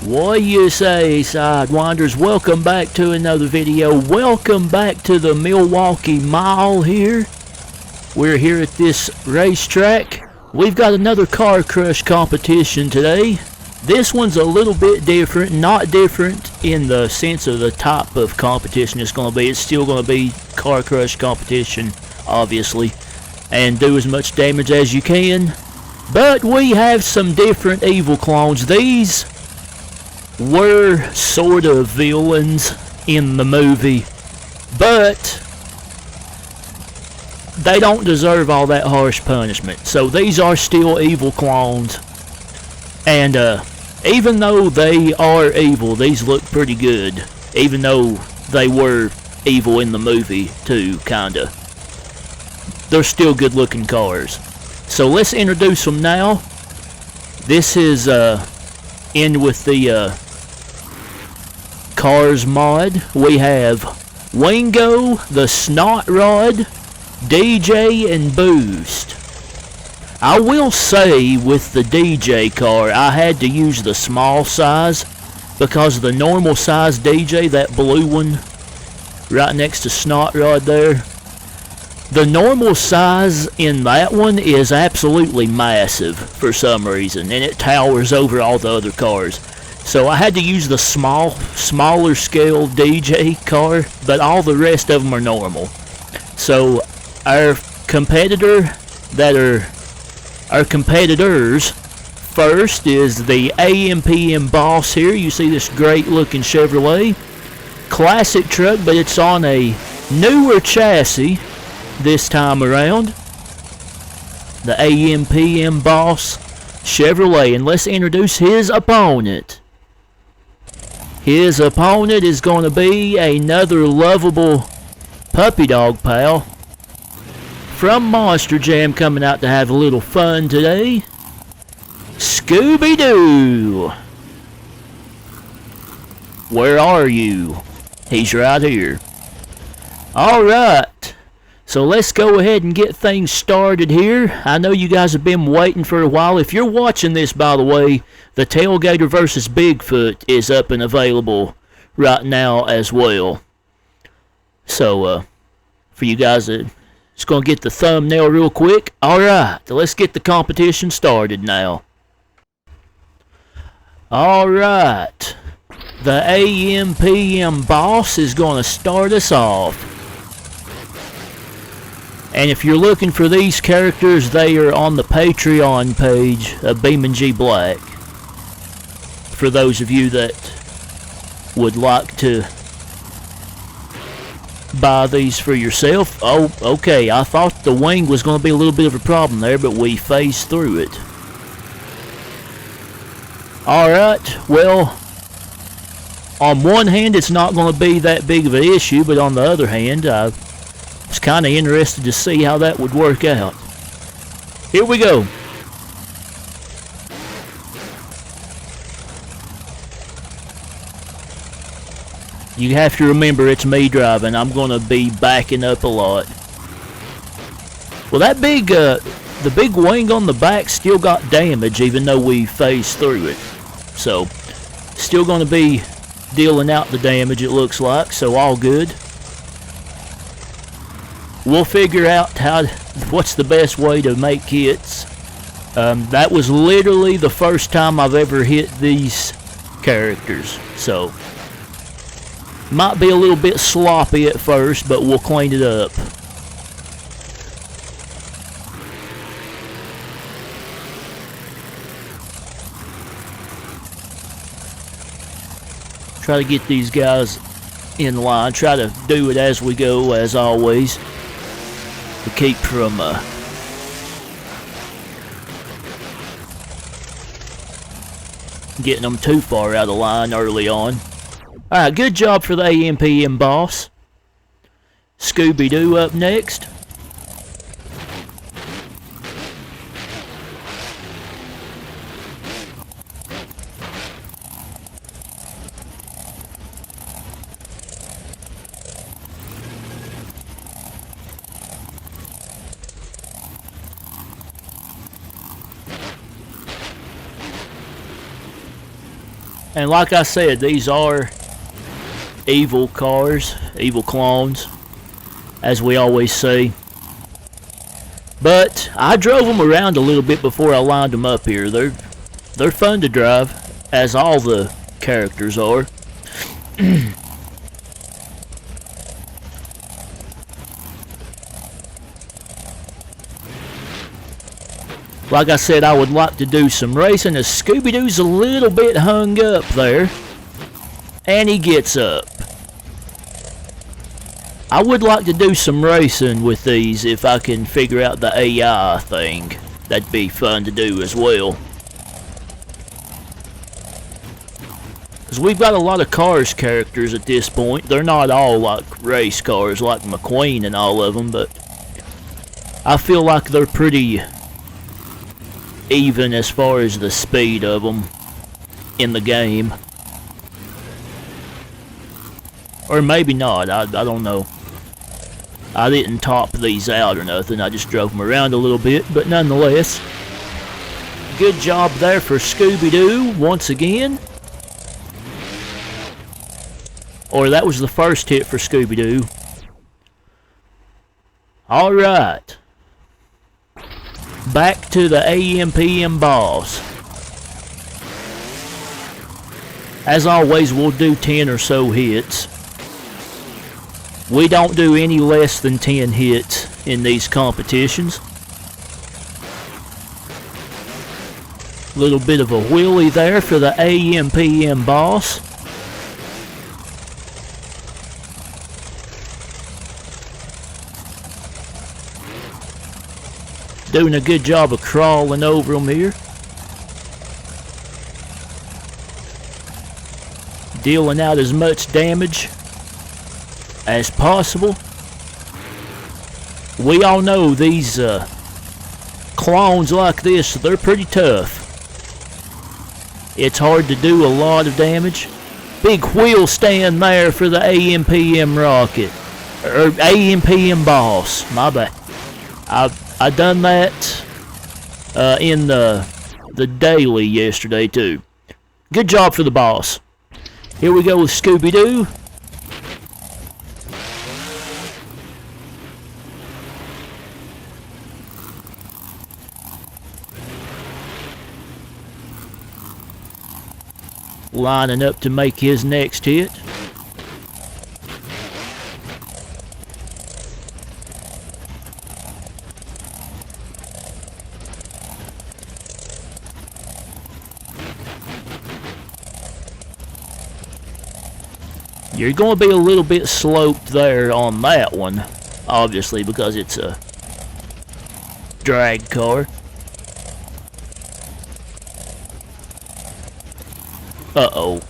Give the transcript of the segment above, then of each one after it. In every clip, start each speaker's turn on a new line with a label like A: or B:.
A: What you say, Sidewinders? Welcome back to another video. Welcome back to the Milwaukee Mall here. We're here at this racetrack. We've got another car crush competition today. This one's a little bit different, not different in the sense of the type of competition it's going to be. It's still going to be car crush competition, obviously, and do as much damage as you can. But we have some different evil clones. These were sort of villains in the movie, but they don't deserve all that harsh punishment. So these are still evil clones, and even though they are evil, these look pretty good, even though they were evil in the movie too, kinda. They're still good looking cars. So let's introduce them now. This is in with the Cars mod. We have Wingo, the Snot Rod, DJ, and Boost. I will say with the DJ car, I had to use the small size because the normal size DJ, that blue one right next to Snot Rod there, the normal size in that one is absolutely massive for some reason, and it towers over all the other cars. So I had to use the smaller scale DJ car, but all the rest of them are normal. So our competitors first is the AMPM Boss here. You see this great looking Chevrolet. Classic truck, but it's on a newer chassis this time around. The AMPM Boss Chevrolet. And let's introduce his opponent. His opponent is going to be another lovable puppy dog pal from Monster Jam, coming out to have a little fun today. Scooby Doo. Where are you? He's right here. Alright. So let's go ahead and get things started here. I know you guys have been waiting for a while. If you're watching this, by the way, the Tailgater vs. Bigfoot is up and available right now as well. So, for you guys that just going to get the thumbnail real quick. Alright, let's get the competition started now. Alright, the AMPM Boss is going to start us off. And if you're looking for these characters, they are on the Patreon page of BeamNG Black. For those of you that would like to buy these for yourself. Oh, okay, I thought the wing was going to be a little bit of a problem there, but we phased through it. Alright, well, on one hand it's not going to be that big of an issue, but on the other hand, I was kind of interested to see how that would work out. Here we go. You have to remember it's me driving. I'm going to be backing up a lot. Well, that big, the big wing on the back still got damage even though we phased through it. So, still going to be dealing out the damage, it looks like, so all good. We'll figure out what's the best way to make hits. That was literally the first time I've ever hit these characters, so might be a little bit sloppy at first, but we'll clean it up. Try to get these guys in line. Try to do it as we go, as always, to keep from getting them too far out of line early on. Alright, good job for the AMPM Boss. Scooby Doo up next. And like I said, these are evil cars, evil clones, as we always say. But I drove them around a little bit before I lined them up here. They're fun to drive, as all the characters are. Like I said, I would like to do some racing, as Scooby Doo's a little bit hung up there. And he gets up. I would like to do some racing with these if I can figure out the AI thing. That'd be fun to do as well. Because we've got a lot of Cars characters at this point. They're not all like race cars like McQueen and all of them, but I feel like they're pretty even as far as the speed of them in the game. Or maybe not, I don't know. I didn't top these out or nothing, I just drove them around a little bit, but nonetheless, good job there for Scooby Doo once again. Or that was the first hit for Scooby Doo. Alright. Back to the AM/PM boss. As always, we'll do 10 or so hits. We don't do any less than 10 hits in these competitions. Little bit of a wheelie there for the AM/PM boss. Doing a good job of crawling over them here. Dealing out as much damage as possible. We all know these clones like this, they're pretty tough. It's hard to do a lot of damage. Big wheel stand there for the AM/PM rocket. Or AM/PM boss. My bad. I done that in the daily yesterday too. Good job for the boss. Here we go with Scooby Doo. Lining up to make his next hit. You're going to be a little bit sloped there on that one, obviously, because it's a drag car. Uh-oh.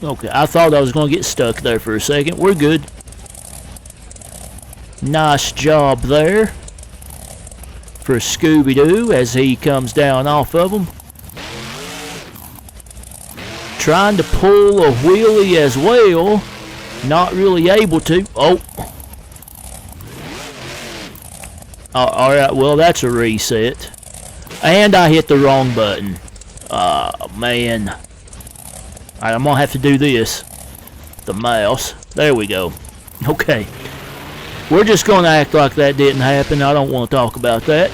A: Okay, I thought I was going to get stuck there for a second. We're good. Nice job there for Scooby Doo as he comes down off of him. Trying to pull a wheelie as well. Not really able to. Oh. Alright, well, that's a reset. And I hit the wrong button. Oh, man. Alright, I'm going to have to do this. The mouse. There we go. Okay. We're just going to act like that didn't happen. I don't want to talk about that.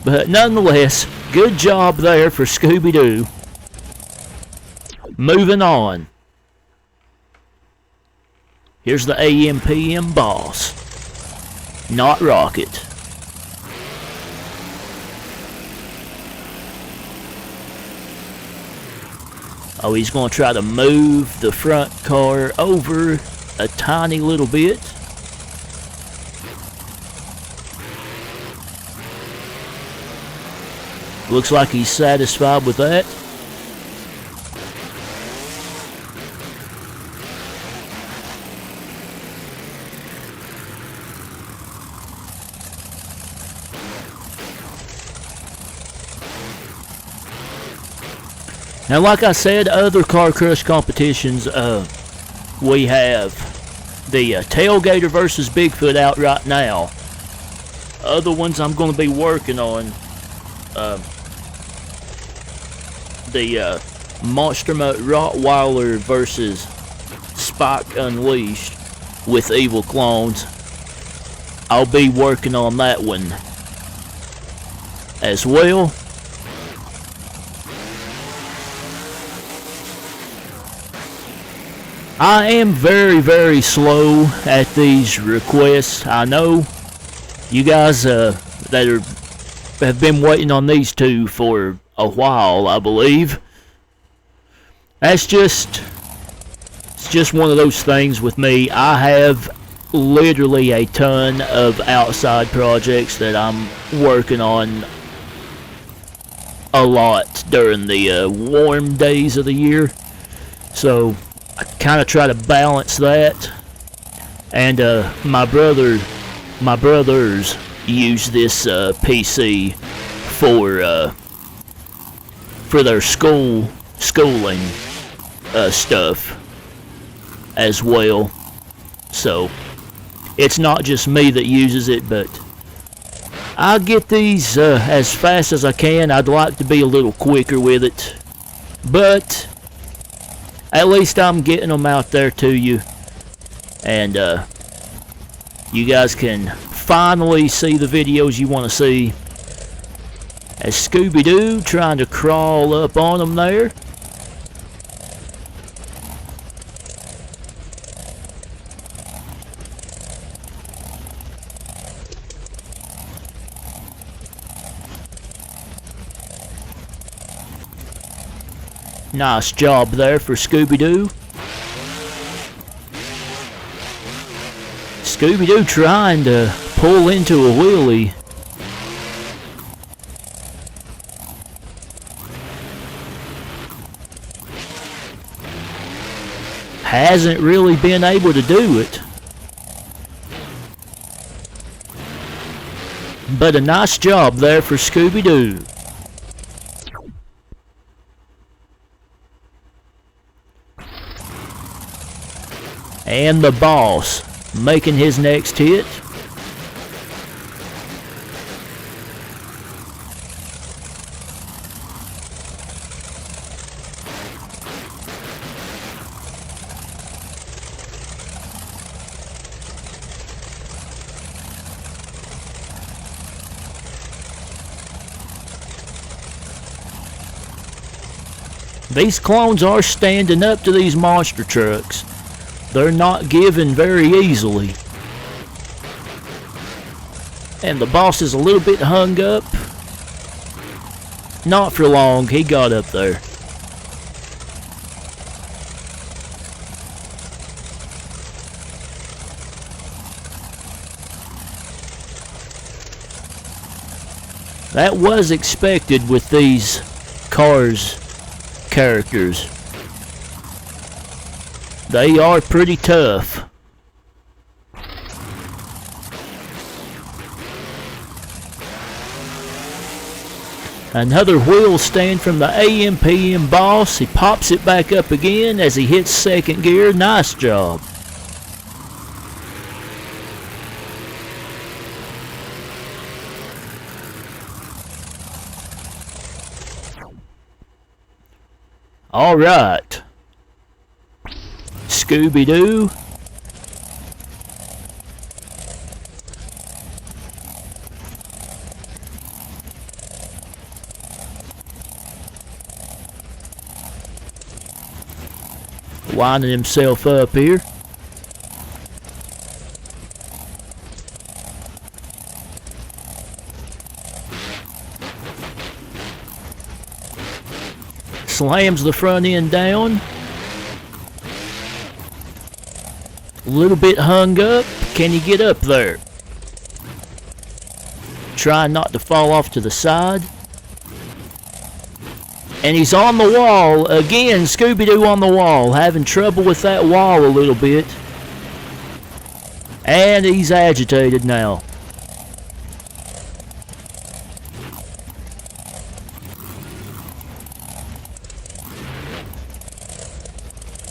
A: But nonetheless, good job there for Scooby Doo. Moving on. Here's the AM/PM boss. Not Rocket. Oh, he's going to try to move the front car over a tiny little bit. Looks like he's satisfied with that. Now, like I said, other Car Crush competitions, we have the Tailgater versus Bigfoot out right now. Other ones I'm going to be working on, the Monster Rottweiler versus Spike Unleashed with evil clones. I'll be working on that one as well. I am very, very slow at these requests. I know you guys have been waiting on these two for a while, I believe. It's just one of those things with me. I have literally a ton of outside projects that I'm working on a lot during the warm days of the year. So I kind of try to balance that, and my brothers use this PC for their schooling stuff as well. So it's not just me that uses it, but I'll get these as fast as I can. I'd like to be a little quicker with it, but at least I'm getting them out there to you, and you guys can finally see the videos you want to see. As Scooby Doo trying to crawl up on them there. Nice job there for Scooby Doo. Scooby Doo trying to pull into a wheelie. Hasn't really been able to do it. But a nice job there for Scooby Doo. And the boss making his next hit. These clones are standing up to these monster trucks. They're not given very easily. And the boss is a little bit hung up. Not for long, he got up there. That was expected with these Cars characters. They are pretty tough. Another wheel stand from the AM/PM boss. He pops it back up again as he hits second gear. Nice job. All right. Scooby Doo. Winding himself up here. Slams the front end down. A little bit hung up. Can you get up there? Trying not to fall off to the side. And he's on the wall. Again, Scooby-Doo on the wall. Having trouble with that wall a little bit. And he's agitated now.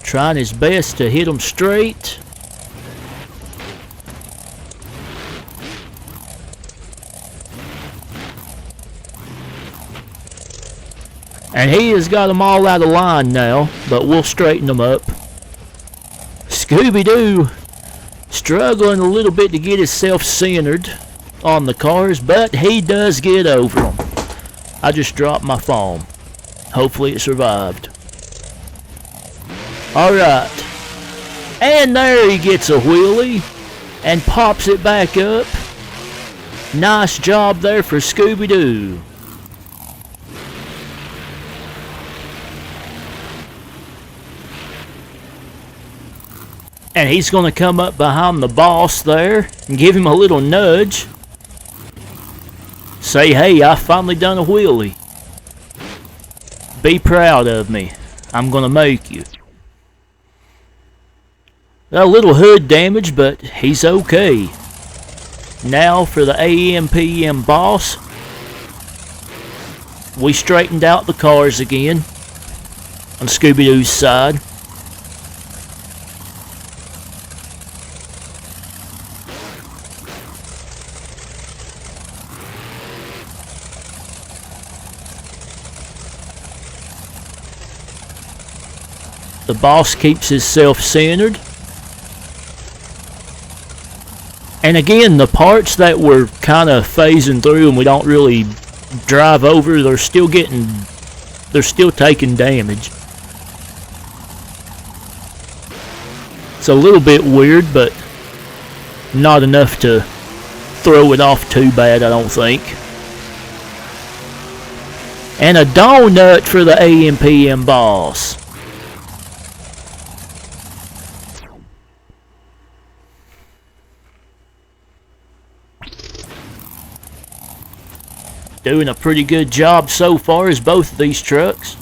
A: Trying his best to hit him straight. And he has got them all out of line now, but we'll straighten them up. Scooby Doo struggling a little bit to get himself centered on the cars, but he does get over them. I just dropped my phone. Hopefully it survived. Alright. And there he gets a wheelie and pops it back up. Nice job there for Scooby Doo. And he's going to come up behind the boss there and give him a little nudge. Say, hey, I finally done a wheelie. Be proud of me. I'm going to make you. A little hood damage, but he's okay. Now for the AM/PM boss. We straightened out the cars again on Scooby-Doo's side. The boss keeps himself centered. And again, the parts that we're kind of phasing through and we don't really drive over, they're still taking damage. It's a little bit weird, but not enough to throw it off too bad, I don't think. And a donut for the AM/PM boss. Doing a pretty good job so far as both of these trucks.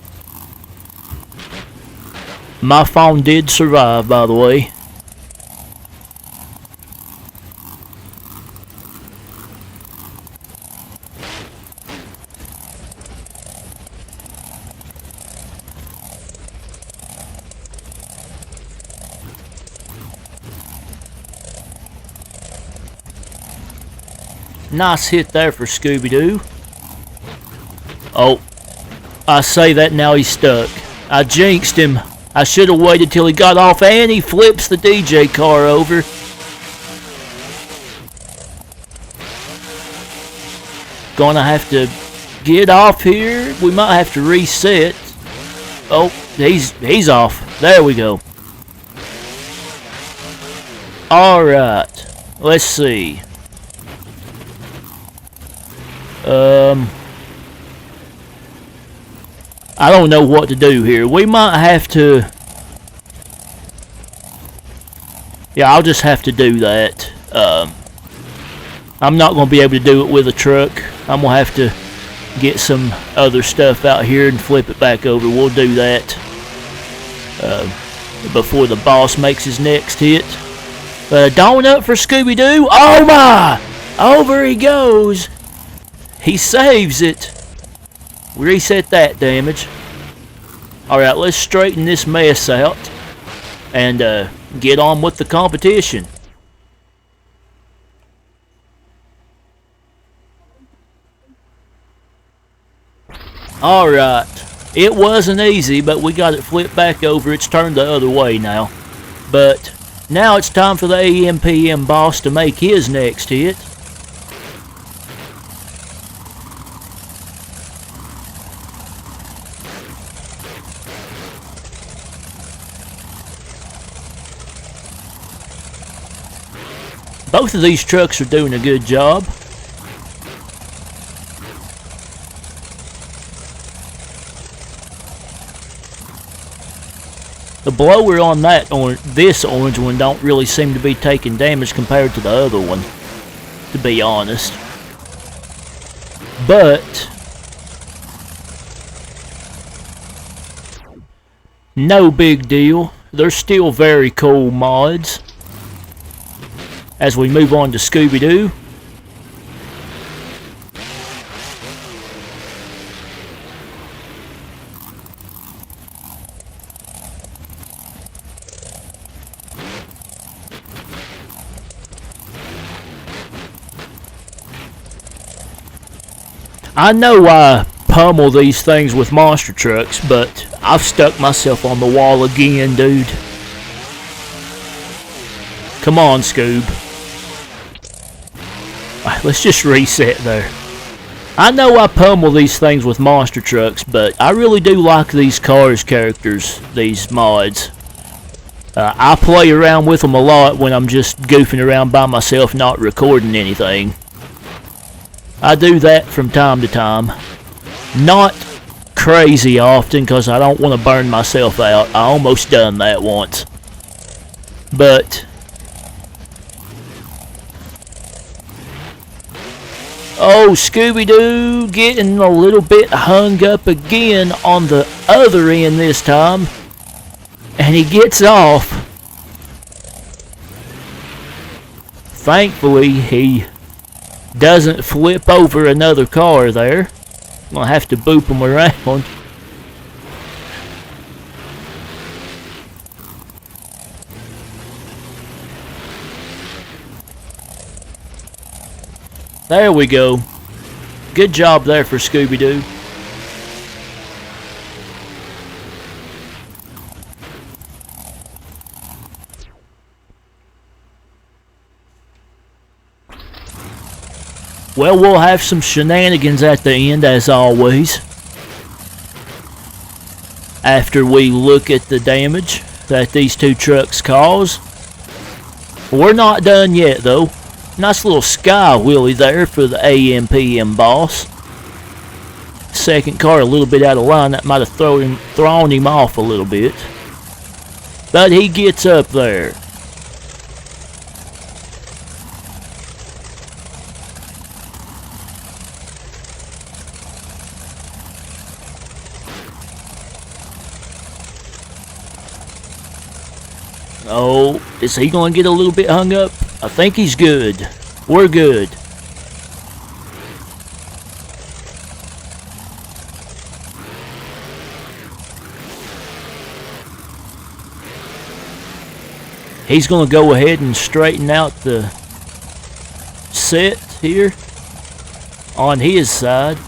A: My phone did survive, by the way. Nice hit there for Scooby Doo. Oh, I say that now he's stuck. I jinxed him. I should have waited till he got off, and he flips the DJ car over. Gonna have to get off here. We might have to reset. Oh, he's off. There we go. Alright. Let's see. I don't know what to do here. We might have to... Yeah, I'll just have to do that. I'm not going to be able to do it with a truck. I'm going to have to get some other stuff out here and flip it back over. We'll do that before the boss makes his next hit. But a donut for Scooby Doo. Oh my! Over he goes. He saves it. Reset that damage. Alright, let's straighten this mess out and get on with the competition. Alright, it wasn't easy, but we got it flipped back over. It's turned the other way now. But now it's time for the AM/PM boss to make his next hit. Both of these trucks are doing a good job. The blower on this orange one don't really seem to be taking damage compared to the other one, to be honest. But no big deal. They're still very cool mods. As we move on to Scooby Doo. I know I pummel these things with monster trucks, but I've stuck myself on the wall again, dude. Come on, Scoob. Let's just reset there. I know I pummel these things with monster trucks, but I really do like these Cars characters, these mods. I play around with them a lot when I'm just goofing around by myself, not recording anything. I do that from time to time. Not crazy often, because I don't want to burn myself out. I almost done that once. But oh, Scooby Doo getting a little bit hung up again on the other end this time. And he gets off. Thankfully, he doesn't flip over another car there. I'm gonna have to boop him around. There we go. Good job there for Scooby Doo. Well, we'll have some shenanigans at the end, as always. After we look at the damage that these two trucks cause. We're not done yet, though. Nice little sky wheelie there for the AM/PM boss. Second car a little bit out of line. That might have thrown him off a little bit. But he gets up there. Oh, is he going to get a little bit hung up? I think he's good. We're good. He's going to go ahead and straighten out the set here on his side.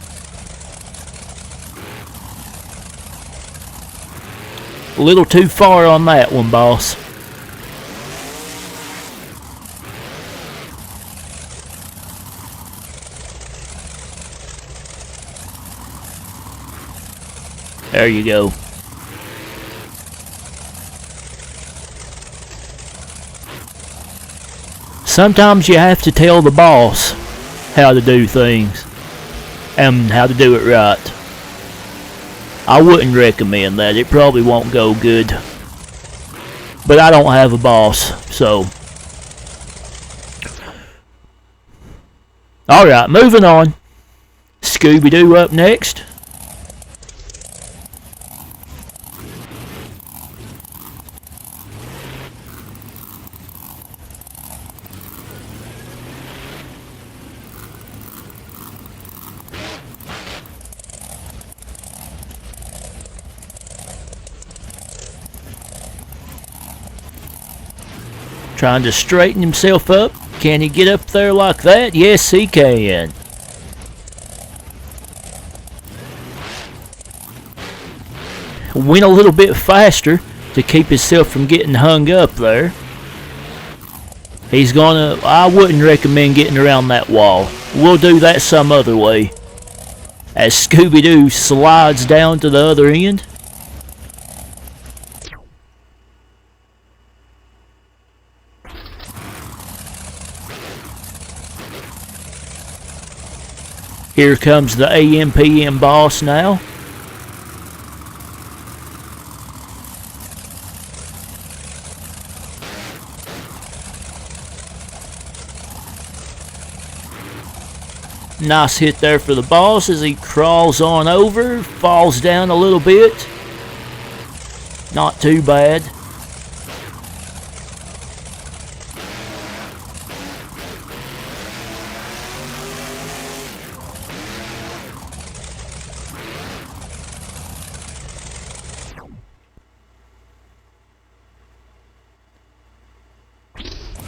A: A little too far on that one, boss. There you go. Sometimes you have to tell the boss how to do things and how to do it right. I wouldn't recommend that. It probably won't go good. But I don't have a boss, so. Alright, moving on. Scooby Doo up next. Trying to straighten himself up. Can he get up there like that? Yes, he can. Went a little bit faster to keep himself from getting hung up there. He's gonna... I wouldn't recommend getting around that wall. We'll do that some other way. As Scooby Doo slides down to the other end. Here comes the AM/PM boss now. Nice hit there for the boss as he crawls on over, falls down a little bit. Not too bad.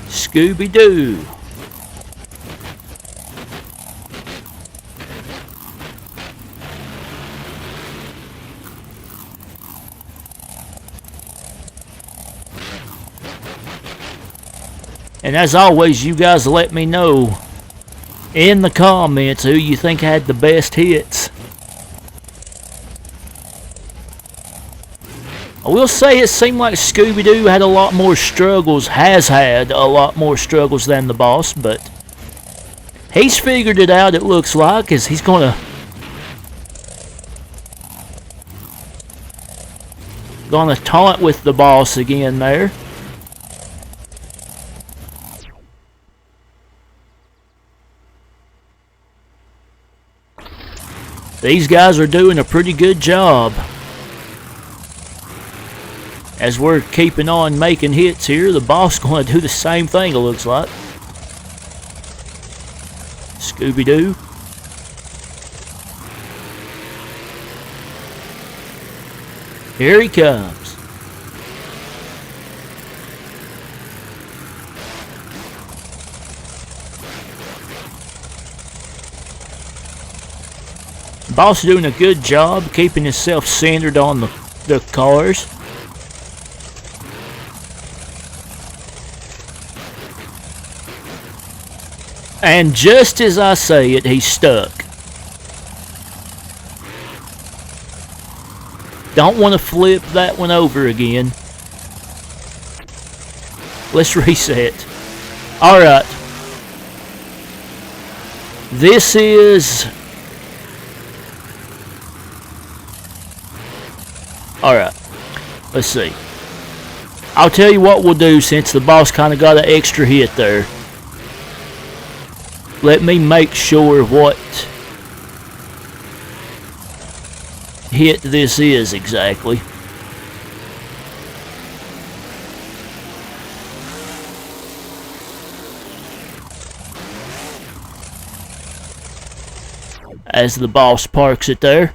A: Scooby Doo. And as always, you guys let me know in the comments who you think had the best hits. I will say it seemed like Scooby Doo had a lot more struggles, has had a lot more struggles than the boss, but he's figured it out, it looks like, as he's gonna taunt with the boss again there. These guys are doing a pretty good job. As we're keeping on making hits here, the boss is going to do the same thing, it looks like. Scooby Doo. Here he comes. Boss doing a good job keeping himself centered on the cars. And just as I say it, he's stuck. Don't want to flip that one over again. Let's reset. Alright. This is... Alright. Let's see. I'll tell you what we'll do since the boss kind of got an extra hit there. Let me make sure what hit this is exactly. As the boss parks it there.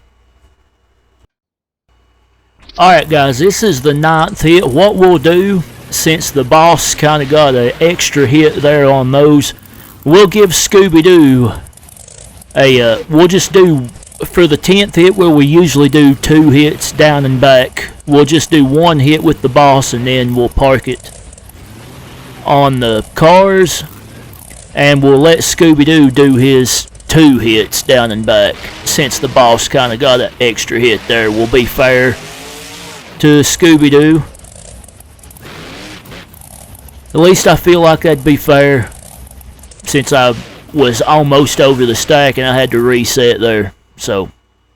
A: Alright guys, this is the 9th hit. What we'll do, since the boss kind of got an extra hit there on those, we'll give Scooby Doo a, we'll just do, for the 10th hit where we usually do 2 hits down and back, we'll just do 1 hit with the boss and then we'll park it on the cars, and we'll let Scooby Doo do his 2 hits down and back. Since the boss kind of got an extra hit there, we'll be fair to Scooby Doo. At least I feel like that'd be fair, since I was almost over the stack and I had to reset there. So,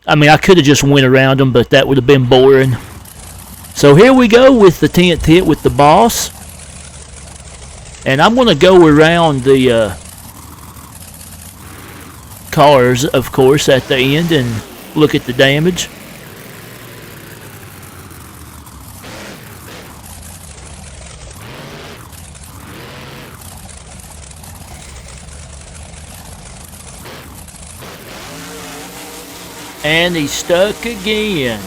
A: I mean, I could have just went around them, but that would have been boring. So here we go with the 10th hit with the boss. And I'm going to go around the cars, of course, at the end and look at the damage. And he's stuck again.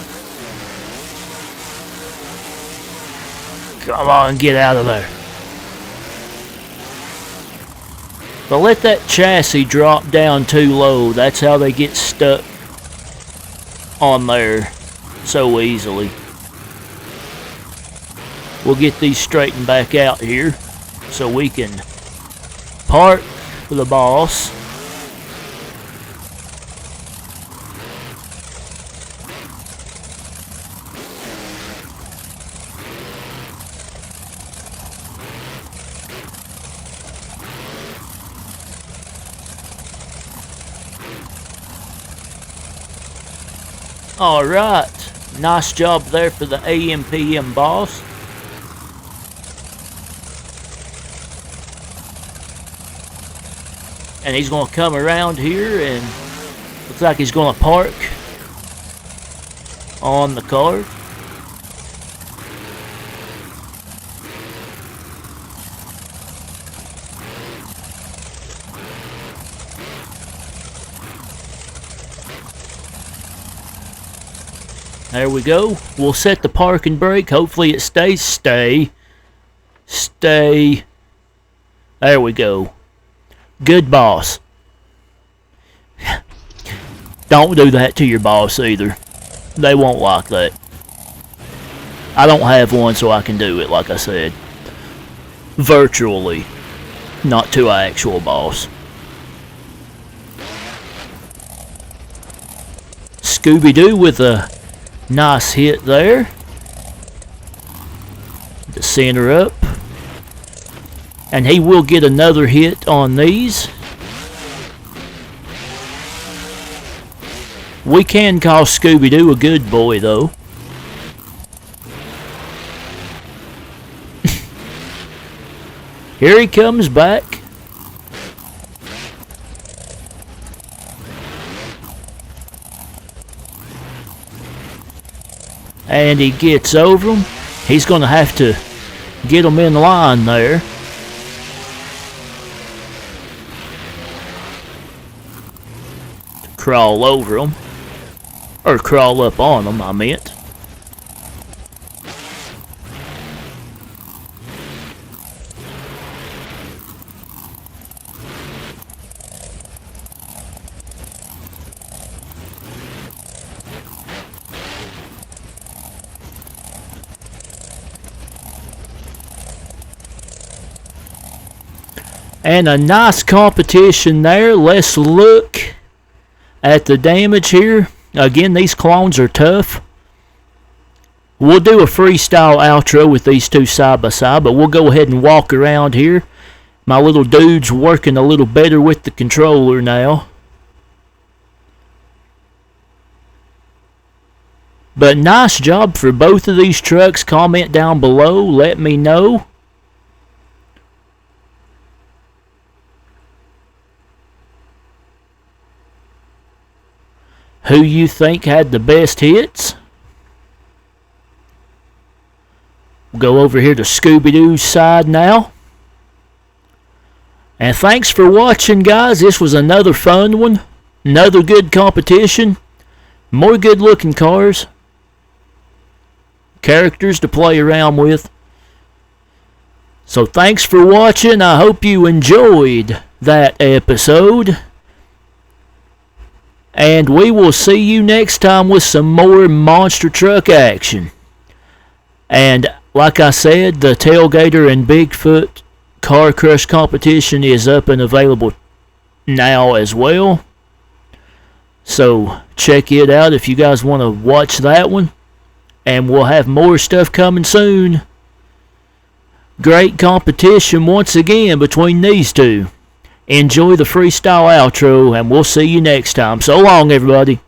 A: Come on, get out of there. But let that chassis drop down too low. That's how they get stuck on there so easily. We'll get these straightened back out here so we can park the boss. Alright, nice job there for the AMPM boss. And he's going to come around here and looks like he's going to park on the car. There we go. We'll set the parking brake. Hopefully it stays. Stay. There we go. Good boss. Don't do that to your boss either. They won't like that. I don't have one, so I can do it, like I said. Virtually. not to an actual boss. Scooby Doo with a nice hit there. The center up. And he will get another hit on these. We can call Scooby Doo a good boy though. Here he comes back. And he gets over him. He's going to have to get him in line there. Crawl over him. Or crawl up on him, I meant. And a nice competition there. Let's look at the damage here. Again, these clones are tough. We'll do a freestyle outro with these two side by side, but we'll go ahead and walk around here. My little dude's working a little better with the controller now. But nice job for both of these trucks. Comment down below. Let me know. Who you think had the best hits? We'll go over here to Scooby Doo's side now. And thanks for watching, guys. This was another fun one. Another good competition. More good looking cars. Characters to play around with. So thanks for watching. I hope you enjoyed that episode. And we will see you next time with some more monster truck action. And like I said, the Tailgater and Bigfoot Car Crush competition is up and available now as well. So check it out if you guys want to watch that one. And we'll have more stuff coming soon. Great competition once again between these two. Enjoy the freestyle outro, and we'll see you next time. So long, everybody.